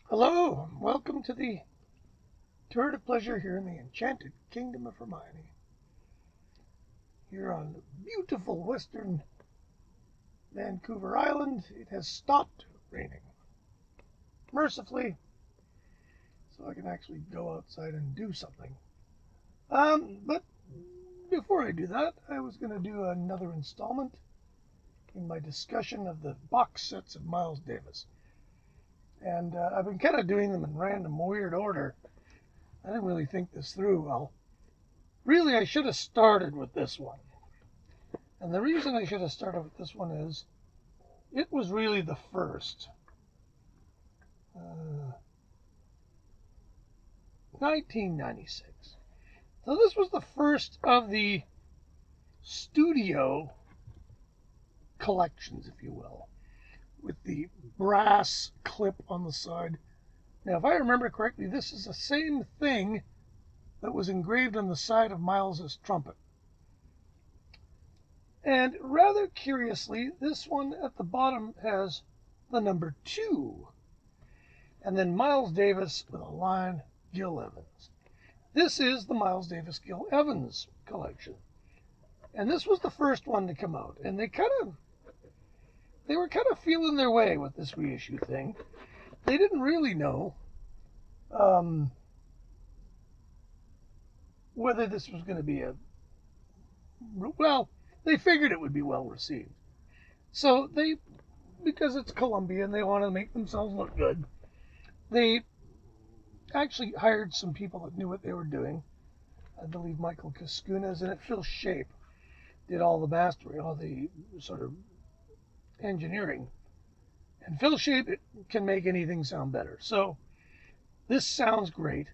Hello, and welcome to the tour of pleasure here in the enchanted kingdom of Hermione. Here on beautiful western Vancouver Island, it has stopped raining. Mercifully, so I can actually go outside and do something. But before I do that, I was going to do another installment in my discussion of the box sets of Miles Davis. And I've been kind of doing them in random, weird order. I didn't really think this through well. Really, I should have started with this one. And the reason I should have started with this one is it was really the first. 1996. So this was the first of the studio collections, if you will, with the brass clip on the side. Now, if I remember correctly, this is the same thing that was engraved on the side of Miles's trumpet. And rather curiously, this one at the bottom has the number 2. And then Miles Davis with a line, Gil Evans. This is the Miles Davis Gil Evans collection. And this was the first one to come out. And they were kind of feeling their way with this reissue thing. They didn't really know whether this was going to be they figured it would be well received. So because it's Columbia and they want to make themselves look good, they actually hired some people that knew what they were doing. I believe Michael Cascunas and Phil Shape did all the mastering, all the sort of engineering. And Phil Shape can make anything sound better. So this sounds great.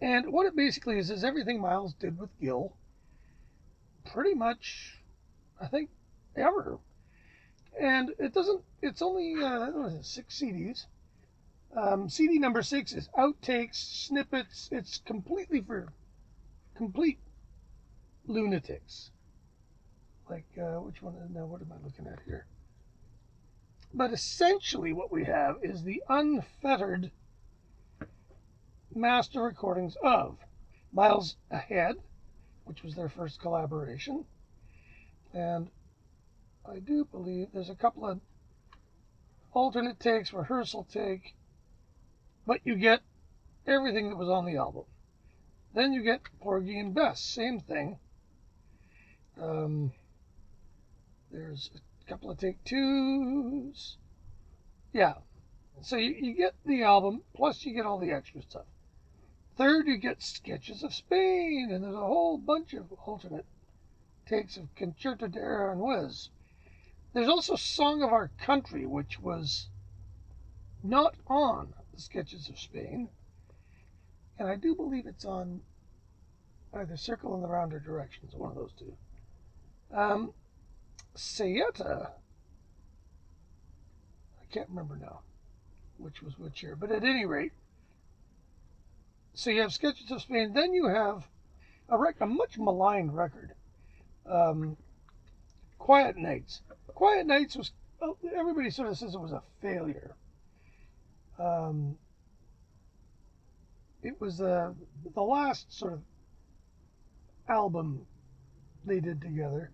And what it basically is everything Miles did with Gil, pretty much, I think, ever. And it's only, 6 CDs. CD number 6 is outtakes, snippets. It's completely for complete lunatics. Like, which one? Now, what am I looking at here? But essentially what we have is the unfettered master recordings of Miles Ahead, which was their first collaboration. And I do believe there's a couple of alternate takes, rehearsal take, but you get everything that was on the album. Then you get Porgy and Bess, same thing. There's a couple of take 2s. Yeah. So you get the album, plus you get all the extra stuff. Third, you get Sketches of Spain, and there's a whole bunch of alternate takes of Concerto de Aranjuez. There's also Song of Our Country, which was not on the Sketches of Spain. And I do believe it's on either Circle in the Rounder Directions, one of those two. Sayeta, I can't remember now which was which here, but at any rate, so you have Sketches of Spain, then you have a much maligned record, Quiet Nights. Quiet Nights was, everybody sort of says it was a failure. It was the last sort of album they did together.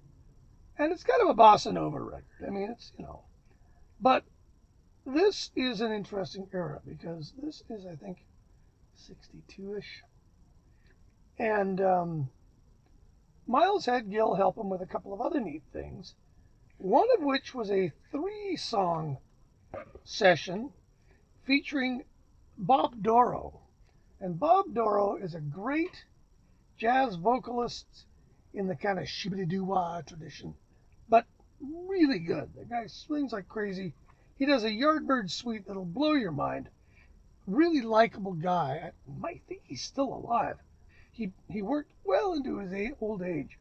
And it's kind of a bossa nova record. I mean, it's, But this is an interesting era because this is, I think, 62-ish. And Miles had Gil help him with a couple of other neat things. One of which was a 3-song session featuring Bob Doro. And Bob Doro is a great jazz vocalist in the kind of shibbity-doo-wah tradition, but really good. The guy swings like crazy. He does a Yardbird suite that'll blow your mind. Really likable guy. I might think he's still alive. He worked well into his old age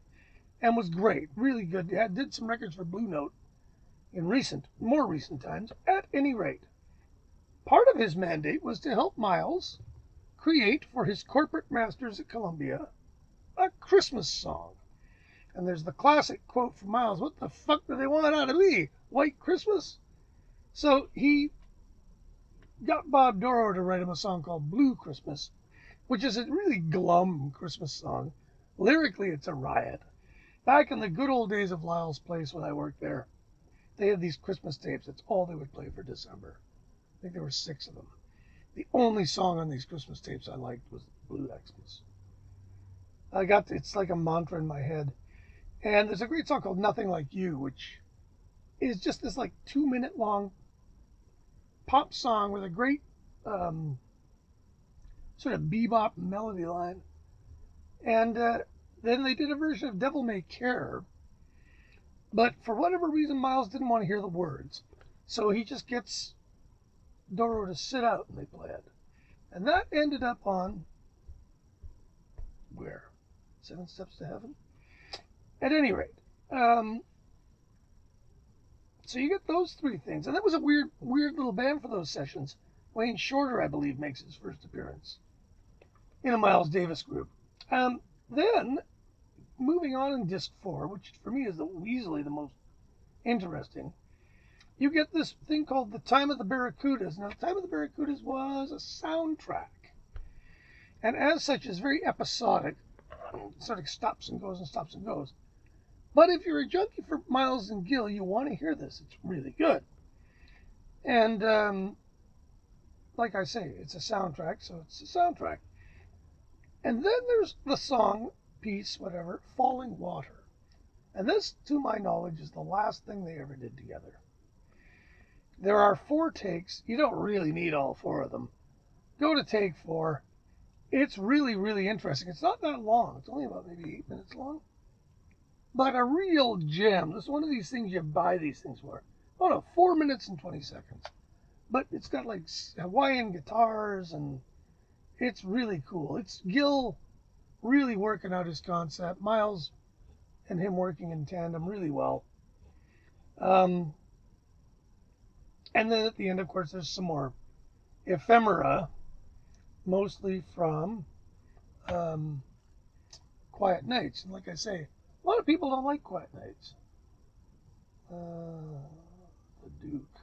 and was great. Really good. Did some records for Blue Note in more recent times. At any rate, part of his mandate was to help Miles create for his corporate masters at Columbia a Christmas song. And there's the classic quote from Miles, "What the fuck do they want out of me? White Christmas?" So he got Bob Doro to write him a song called Blue Christmas, which is a really glum Christmas song. Lyrically, it's a riot. Back in the good old days of Lyle's Place when I worked there, they had these Christmas tapes. That's all they would play for December. I think there were 6 of them. The only song on these Christmas tapes I liked was Blue Xmas. It's like a mantra in my head. And there's a great song called Nothing Like You, which is just this like 2-minute long pop song with a great sort of bebop melody line. And then they did a version of Devil May Care, but for whatever reason, Miles didn't want to hear the words. So he just gets Doro to sit out and they play it. And that ended up on, where? 7 Steps to Heaven? At any rate, so you get those 3 things. And that was a weird little band for those sessions. Wayne Shorter, I believe, makes his first appearance in a Miles Davis group. Then, moving on in disc 4, which for me is easily the most interesting, you get this thing called The Time of the Barracudas. Now, The Time of the Barracudas was a soundtrack. And as such, is very episodic. It sort of stops and goes and stops and goes. But if you're a junkie for Miles and Gil, you want to hear this. It's really good. And like I say, it's a soundtrack, so it's a soundtrack. And then there's the song, piece, whatever, Falling Water. And this, to my knowledge, is the last thing they ever did together. There are 4 takes. You don't really need all 4 of them. Go to take 4. It's really, really interesting. It's not that long. It's only about maybe 8 minutes long. But a real gem. This is one of these things you buy these things for. Oh no, 4 minutes and 20 seconds. But it's got like Hawaiian guitars and it's really cool. It's Gil really working out his concept. Miles and him working in tandem really well. And then at the end, of course, there's some more ephemera, mostly from Quiet Nights. And like I say, a lot of people don't like Quiet Nights. The Duke.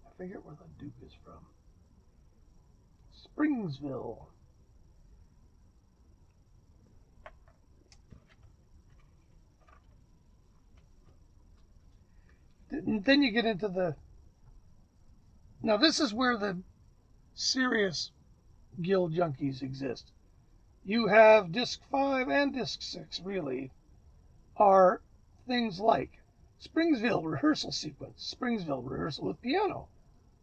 I forget where the Duke is from. Springsville. And then you get into the... Now this is where the serious Gil junkies exist. You have disc 5 and disc 6, really, are things like Springsville rehearsal sequence, Springsville rehearsal with piano,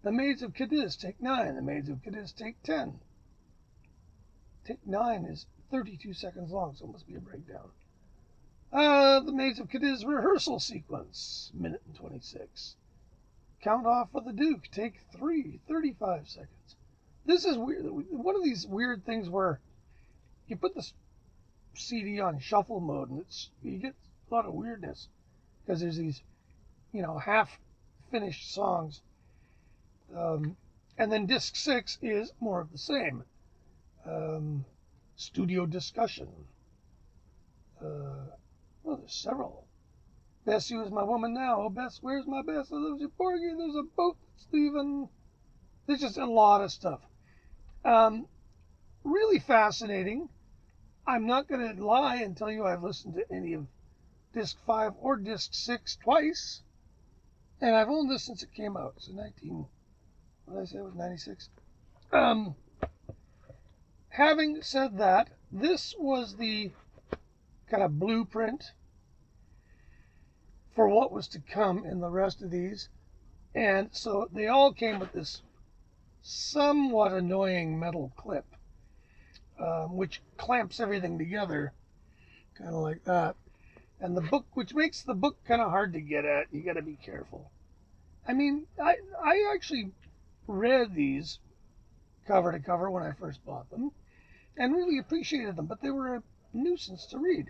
The Maids of Cadiz, take 9, The Maids of Cadiz, take 10. Take 9 is 32 seconds long, so it must be a breakdown. The Maids of Cadiz rehearsal sequence, minute and 26. Count Off for the Duke, take 3, 35 seconds. This is weird. One of these weird things where you put the CD on shuffle mode and you get a lot of weirdness because there's these, half finished songs. And then disc 6 is more of the same. Studio discussion. There's several. Bess, you is my woman now. Oh, Bess, where's my Bess? I love you, Porgy. There's a boat that's leaving. There's just a lot of stuff. Really fascinating. I'm not going to lie and tell you I've listened to any of disc 5 or disc 6 twice. And I've owned this since it came out. So what did I say? It was 96. Having said that, this was the kind of blueprint for what was to come in the rest of these. And so they all came with this somewhat annoying metal clip, which clamps everything together, kind of like that. And the book, which makes the book kind of hard to get at. You got to be careful. I mean, I actually read these cover to cover when I first bought them and really appreciated them, but they were a nuisance to read.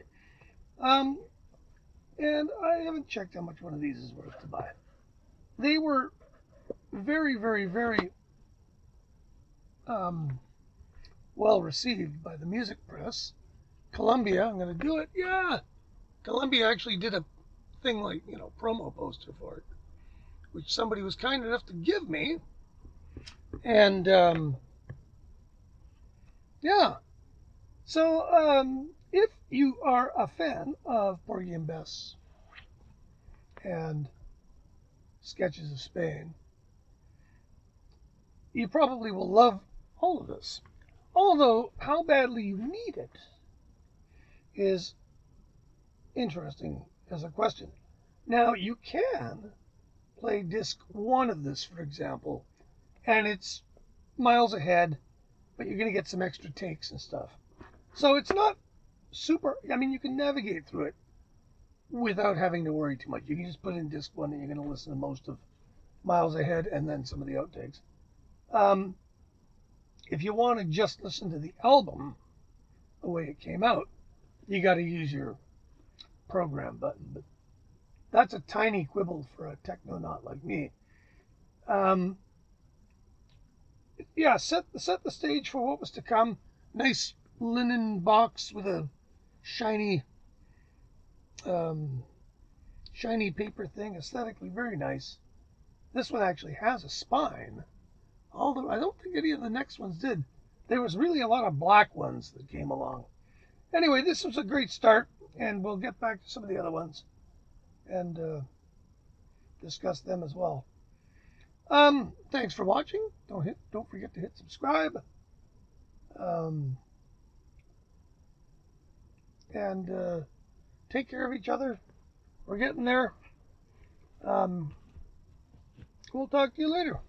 And I haven't checked how much one of these is worth to buy. They were very, very, very well received by the music press. Columbia, I'm going to do it. Yeah! Columbia actually did a thing like, promo poster for it, which somebody was kind enough to give me. And yeah, so if you are a fan of Porgy and Bess and Sketches of Spain, you probably will love all of this. Although, how badly you need it is interesting as a question. Now, you can play disc one of this, for example, and it's miles ahead, but you're going to get some extra takes and stuff. So it's not super, I mean, you can navigate through it without having to worry too much. You can just put in disc one and you're going to listen to most of Miles Ahead and then some of the outtakes. Um, if you want to just listen to the album the way it came out, you got to use your program button. But that's a tiny quibble for a technonaut like me. Um, yeah, set the stage for what was to come. Nice linen box with a shiny um, shiny paper thing, aesthetically very nice. This one actually has a spine, although I don't think any of the next ones did. There was really a lot of black ones that came along. Anyway, this was a great start, and we'll get back to some of the other ones and discuss them as well. Thanks for watching. Don't forget to hit subscribe. Um, and take care of each other. We're getting there. We'll talk to you later.